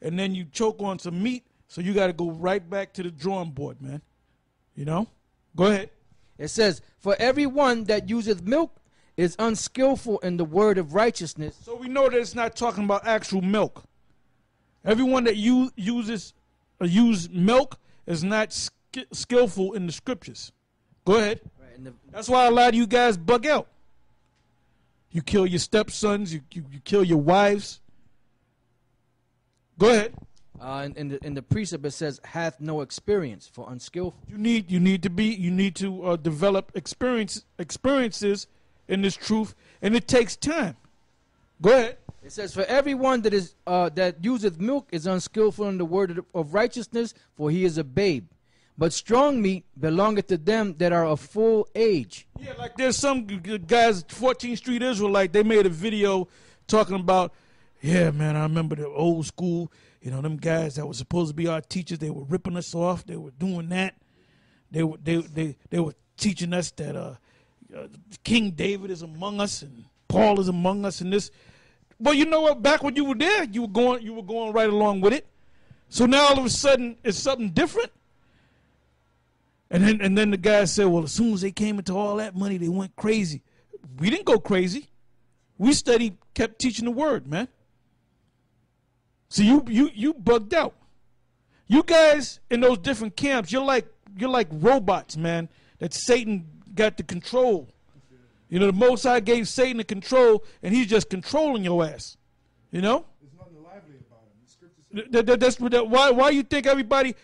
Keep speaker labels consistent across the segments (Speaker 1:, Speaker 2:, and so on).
Speaker 1: and then you choke on some meat, so you got to go right back to the drawing board, man. You know? Go ahead.
Speaker 2: It says, for everyone that useth milk is unskillful in the word of righteousness.
Speaker 1: So we know that it's not talking about actual milk. Everyone that use milk is not skillful in the scriptures. Go ahead.
Speaker 2: Right,
Speaker 1: that's why a lot of you guys bug out. You kill your stepsons. You kill your wives. Go ahead.
Speaker 2: In the precept it says, hath no experience for unskillful.
Speaker 1: You need to develop experiences in this truth, and it takes time. Go ahead.
Speaker 2: It says, for everyone that useth milk is unskillful in the word of righteousness, for he is a babe. But strong meat belongeth to them that are of full age.
Speaker 1: Yeah, like there's some guys, 14th Street Israelite, they made a video talking about, yeah, man, I remember the old school, you know, them guys that were supposed to be our teachers, they were ripping us off, they were doing that. They were teaching us that King David is among us and Paul is among us and this. Well, you know what? Back when you were there, you were going right along with it. So now all of a sudden it's something different. And then the guy said, well, as soon as they came into all that money, they went crazy. We didn't go crazy. We studied, kept teaching the word, man. So you bugged out. You guys in those different camps, you're like robots, man, that Satan got the control. You know, the Most High gave Satan the control, and he's just controlling your ass. You know?
Speaker 3: There's nothing lively about him. The scripture says
Speaker 1: why you think everybody,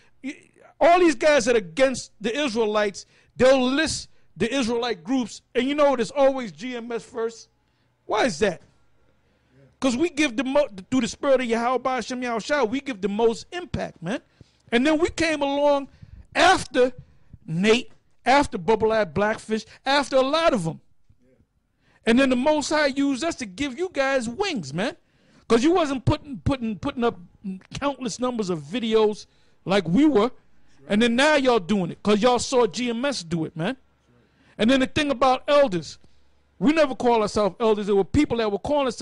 Speaker 1: all these guys that are against the Israelites, they'll list the Israelite groups, and you know there's always GMS first. Why is that? Because we give through the spirit of Yahweh Hashem Yahushua, we give the most impact, man. And then we came along after Nate, after Bubble Eye Blackfish, after a lot of them. And then the Most High used us to give you guys wings, man. Because you wasn't putting up countless numbers of videos like we were. Right. And then now y'all doing it because y'all saw GMS do it, man. Right. And then the thing about elders, we never call ourselves elders. There were people that were calling us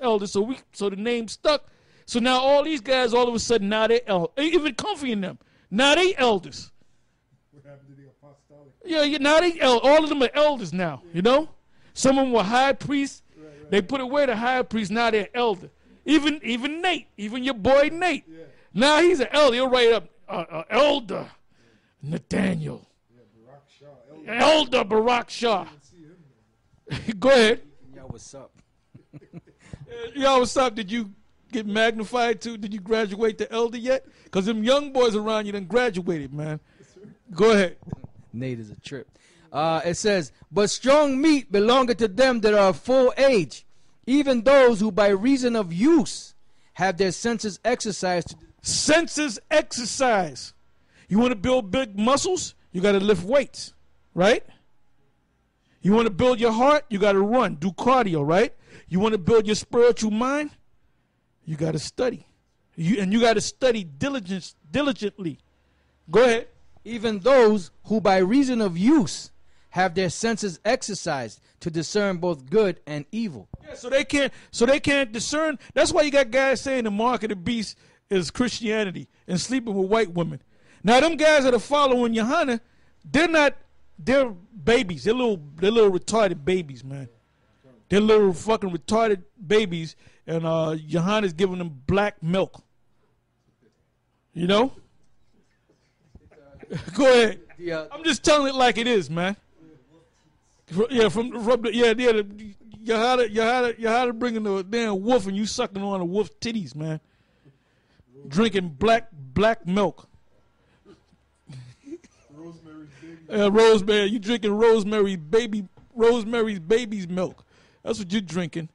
Speaker 1: elders, so the name stuck. So now all these guys, all of a sudden, now they even Comfy in them. Now they elders.
Speaker 3: What happened to the apostolic?
Speaker 1: Yeah, now they all of them are elders now, you know? Some of them were high priests. Right. They put away the high priest. Now they're elder. Even Nate, even your boy Nate. Yeah. Now he's an elder. He'll write up elder Nathaniel. Yeah, elder Barak Shah. Go ahead.
Speaker 2: Yo, what's up?
Speaker 1: Yo, what's up? Did you get magnified too? Did you graduate to elder yet? Because them young boys around you done graduated, man. Go ahead.
Speaker 2: Nate is a trip. It says, but strong meat belongeth to them that are of full age, even those who by reason of use have their senses exercised.
Speaker 1: Senses exercise. You want to build big muscles? You got to lift weights, right? You want to build your heart? You got to run, do cardio, right? You want to build your spiritual mind? You got to study. And you got to study diligently. Go ahead.
Speaker 2: Even those who by reason of use have their senses exercised to discern both good and evil.
Speaker 1: Yeah, so they can't discern. That's why you got guys saying the mark of the beast is Christianity and sleeping with white women. Now them guys that are following Yohana, they're babies. They're little retarded babies, man. They're little fucking retarded babies, and Yohana's giving them black milk. You know? Go ahead. I'm just telling it like it is, man. Yeah, from the Yohana bringing the damn wolf and you sucking on a wolf titties, man. Drinking black milk.
Speaker 3: Rosemary's baby.
Speaker 1: Rosemary, you drinking Rosemary's baby's milk. That's what you're drinking.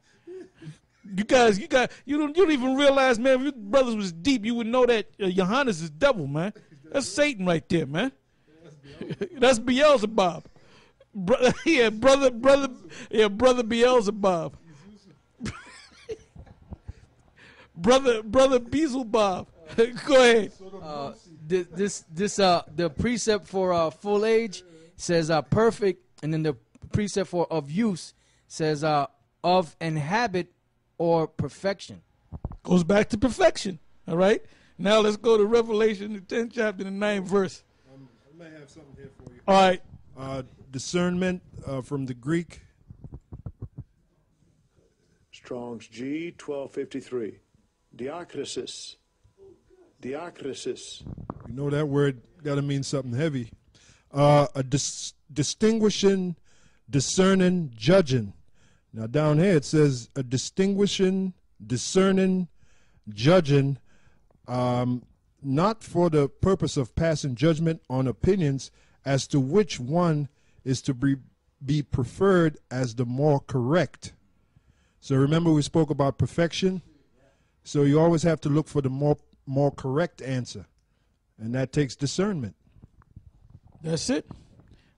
Speaker 1: You don't even realize, man. If your brothers was deep, you would know that Johannes is devil, man. That's Satan right there, man. That's Beelzebub. Brother Beelzebub. brother Beelzebub. Go ahead.
Speaker 2: The precept for full age says perfect, and then the precept for of use says of an habit or perfection.
Speaker 1: Goes back to perfection. All right. Now let's go to Revelation, the 10th chapter, the 9th verse.
Speaker 3: I may have something here for you.
Speaker 1: All right.
Speaker 3: Discernment from the Greek.
Speaker 4: Strong's G 1253. Diakrisis. Diakrisis.
Speaker 3: You know that word got to mean something heavy. Distinguishing, discerning, judging. Now down here it says a distinguishing, discerning, judging, not for the purpose of passing judgment on opinions as to which one is to be preferred as the more correct. So remember we spoke about perfection. So you always have to look for the more correct answer, and that takes discernment.
Speaker 1: That's it.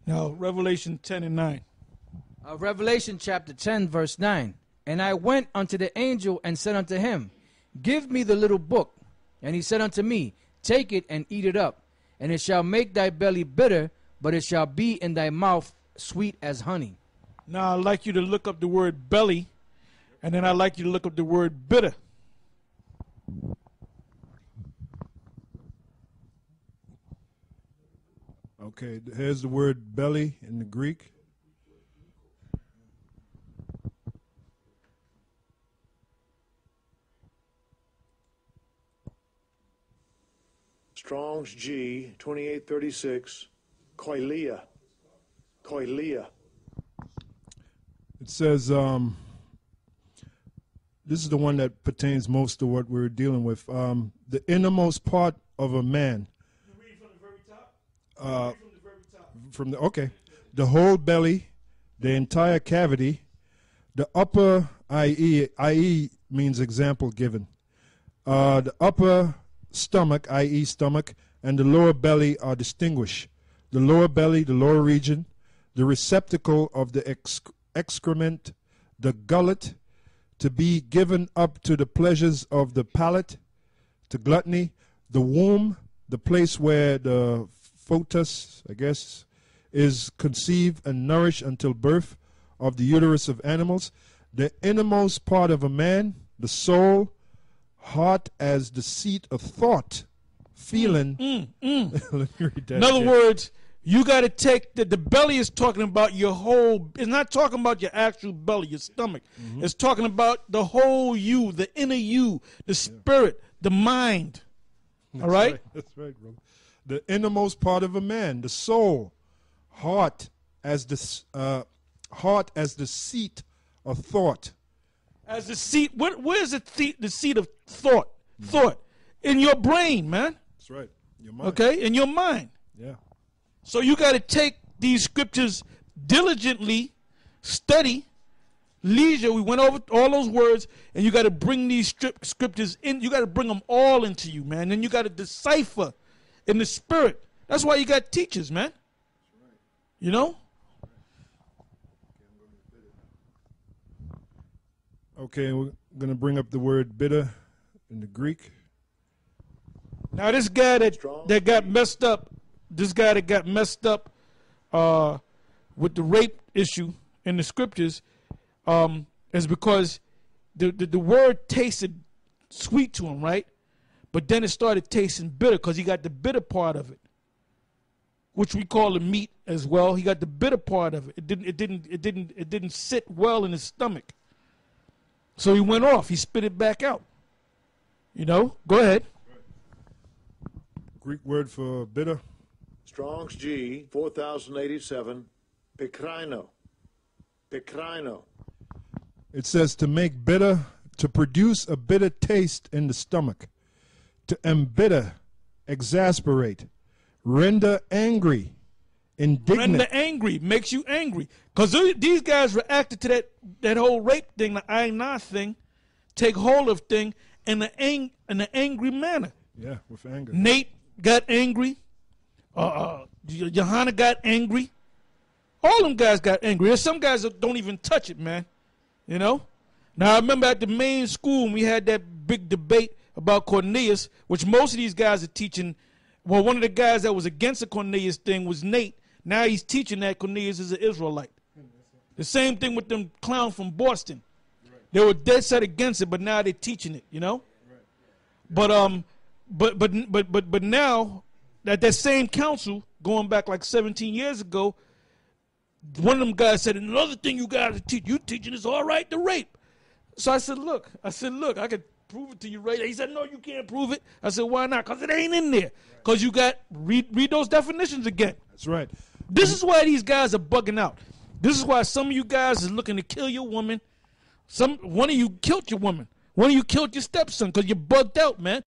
Speaker 1: Now Revelation 10 and 9.
Speaker 2: Revelation chapter 10, verse 9. And I went unto the angel and said unto him, Give me the little book. And he said unto me, Take it and eat it up, and it shall make thy belly bitter, but it shall be in thy mouth sweet as honey.
Speaker 1: Now I'd like you to look up the word belly, and then I'd like you to look up the word bitter.
Speaker 3: Okay, here's the word belly in the Greek.
Speaker 4: Strong's G 2836. Koilia. Koilia.
Speaker 3: It says, this is the one that pertains most to what we're dealing with. The innermost part of a man.
Speaker 1: You read from the very top? Read from the very top.
Speaker 3: Okay. The whole belly, the entire cavity, the upper IE means example given. The upper stomach, i.e. stomach, and the lower belly are distinguished. The lower belly, the lower region, the receptacle of the excrement, the gullet, to be given up to the pleasures of the palate, to gluttony, the womb, the place where the fetus, I guess, is conceived and nourished until birth of the uterus of animals, the innermost part of a man, the soul, heart as the seat of thought, feeling. Let me read that
Speaker 1: In other
Speaker 3: again.
Speaker 1: words, you got to take the belly is talking about your whole. It's not talking about your actual belly, your stomach. It's talking about the whole you, the inner you, the spirit, the mind. All right?
Speaker 3: That's right, brother. The innermost part of a man, the soul, heart as the seat of thought.
Speaker 1: As the seat, where's the seat of thought? Thought in your brain, man.
Speaker 3: That's right. Your mind.
Speaker 1: Okay, in your mind.
Speaker 3: Yeah.
Speaker 1: So you got to take these scriptures diligently, study, leisure. We went over all those words, and you got to bring these scriptures in. You got to bring them all into you, man. And you got to decipher in the spirit. That's why you got teachers, man. You know?
Speaker 3: Okay, we're going to bring up the word bitter in the Greek.
Speaker 1: Now this guy that got messed up, with the rape issue in the scriptures, is because the word tasted sweet to him, right? But then it started tasting bitter because he got the bitter part of it, which we call the meat as well. He got the bitter part of it. It didn't sit well in his stomach. So he went off. He spit it back out. You know? Go ahead.
Speaker 3: Greek word for bitter.
Speaker 4: Strong's G 4087. Pikrino. Pikrino.
Speaker 3: It says to make bitter, to produce a bitter taste in the stomach, to embitter, exasperate, render angry, indignant.
Speaker 1: Render angry, makes you angry. Because these guys reacted to that whole rape thing, the Aina thing, take hold of thing, in an angry manner.
Speaker 3: Yeah, with anger.
Speaker 1: Nate got angry. Johanna got angry. All them guys got angry. There's some guys that don't even touch it, man. You know? Now, I remember at the main school, when we had that big debate about Cornelius, which most of these guys are teaching. Well, one of the guys that was against the Cornelius thing was Nate. Now he's teaching that Cornelius is an Israelite. The same thing with them clowns from Boston. They were dead set against it, but now they're teaching it, you know? But now that same council going back like 17 years ago, one of them guys said, another thing you got to teach, you teaching is all right to rape. So I said, look, I could prove it to you right. He said, no, you can't prove it. I said, why not? Because it ain't in there. Because you got, read those definitions again.
Speaker 3: That's right.
Speaker 1: This is why these guys are bugging out. This is why some of you guys is looking to kill your woman. One of you killed your woman. One of you killed your stepson because you're bugged out, man.